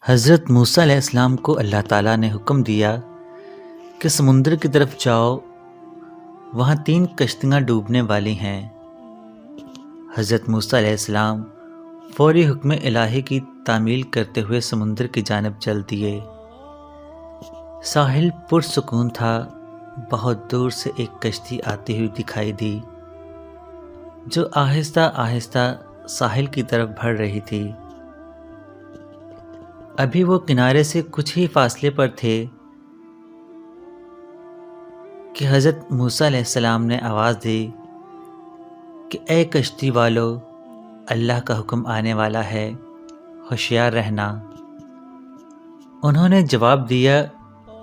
حضرت موسیٰ علیہ السلام کو اللہ تعالیٰ نے حکم دیا کہ سمندر کی طرف جاؤ، وہاں 3 کشتیاں ڈوبنے والی ہیں۔ حضرت موسیٰ علیہ السلام فوری حکم الہی کی تعمیل کرتے ہوئے سمندر کی جانب چل دیے۔ ساحل پرسکون تھا۔ بہت دور سے ایک کشتی آتی ہوئی دکھائی دی جو آہستہ آہستہ ساحل کی طرف بڑھ رہی تھی۔ ابھی وہ کنارے سے کچھ ہی فاصلے پر تھے کہ حضرت موسیٰ علیہ السلام نے آواز دی کہ اے کشتی والو، اللہ کا حکم آنے والا ہے، ہوشیار رہنا۔ انہوں نے جواب دیا،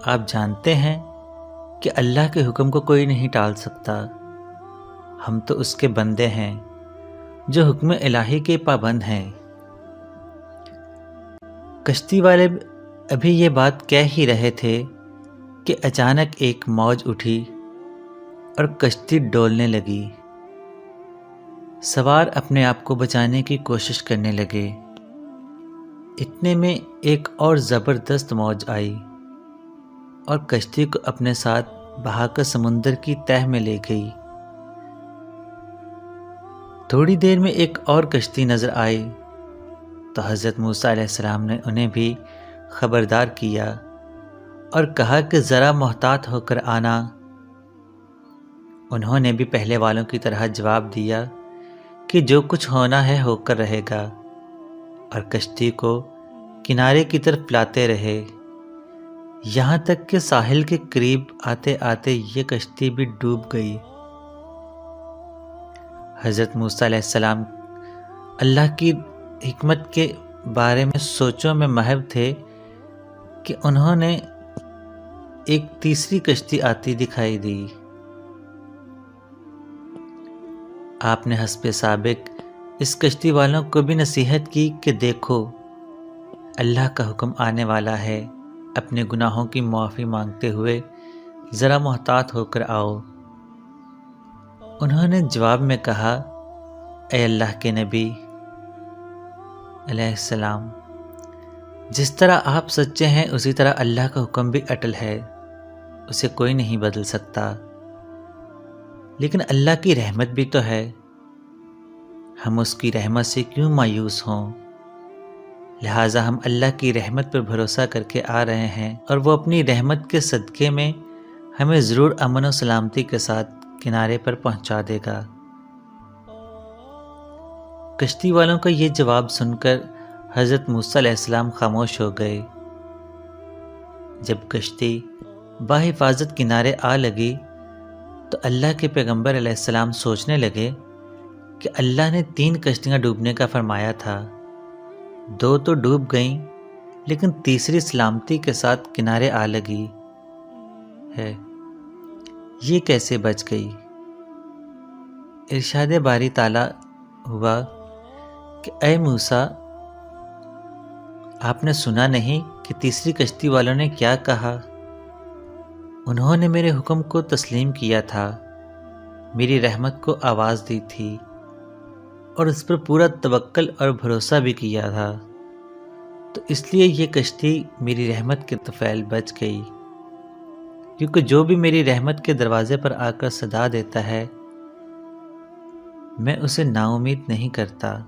آپ جانتے ہیں کہ اللہ کے حکم کو کوئی نہیں ٹال سکتا، ہم تو اس کے بندے ہیں جو حکم الہی کے پابند ہیں۔ کشتی والے ابھی یہ بات کہہ ہی رہے تھے کہ اچانک ایک موج اٹھی اور کشتی ڈولنے لگی۔ سوار اپنے آپ کو بچانے کی کوشش کرنے لگے۔ اتنے میں ایک اور زبردست موج آئی اور کشتی کو اپنے ساتھ بہا کر سمندر کی تہہ میں لے گئی۔ تھوڑی دیر میں ایک اور کشتی نظر آئی تو حضرت موسیٰ علیہ السلام نے انہیں بھی خبردار کیا اور کہا کہ ذرا محتاط ہو کر آنا۔ انہوں نے بھی پہلے والوں کی طرح جواب دیا کہ جو کچھ ہونا ہے ہو کر رہے گا، اور کشتی کو کنارے کی طرف لاتے رہے، یہاں تک کہ ساحل کے قریب آتے آتے یہ کشتی بھی ڈوب گئی۔ حضرت موسیٰ علیہ السلام اللہ کی حکمت کے بارے میں سوچوں میں محو تھے کہ انہوں نے ایک تیسری کشتی آتی دکھائی دی۔ آپ نے حسب سابق اس کشتی والوں کو بھی نصیحت کی کہ دیکھو، اللہ کا حکم آنے والا ہے، اپنے گناہوں کی معافی مانگتے ہوئے ذرا محتاط ہو کر آؤ۔ انہوں نے جواب میں کہا، اے اللہ کے نبی علیہ السلام، جس طرح آپ سچے ہیں اسی طرح اللہ کا حکم بھی اٹل ہے، اسے کوئی نہیں بدل سکتا، لیکن اللہ کی رحمت بھی تو ہے، ہم اس کی رحمت سے کیوں مایوس ہوں؟ لہٰذا ہم اللہ کی رحمت پر بھروسہ کر کے آ رہے ہیں، اور وہ اپنی رحمت کے صدقے میں ہمیں ضرور امن و سلامتی کے ساتھ کنارے پر پہنچا دے گا۔ کشتی والوں کا یہ جواب سن کر حضرت موسیٰ علیہ السلام خاموش ہو گئے۔ جب کشتی بحفاظت کنارے آ لگی تو اللہ کے پیغمبر علیہ السلام سوچنے لگے کہ اللہ نے 3 کشتیاں ڈوبنے کا فرمایا تھا، 2 تو ڈوب گئیں لیکن تیسری سلامتی کے ساتھ کنارے آ لگی ہے، یہ کیسے بچ گئی؟ ارشاد باری تعالیٰ ہوا کہ اے موسیٰ، آپ نے سنا نہیں کہ تیسری کشتی والوں نے کیا کہا؟ انہوں نے میرے حکم کو تسلیم کیا تھا، میری رحمت کو آواز دی تھی اور اس پر پورا توکل اور بھروسہ بھی کیا تھا، تو اس لیے یہ کشتی میری رحمت کے طفیل بچ گئی، کیونکہ جو بھی میری رحمت کے دروازے پر آ کر صدا دیتا ہے میں اسے نا امید نہیں کرتا۔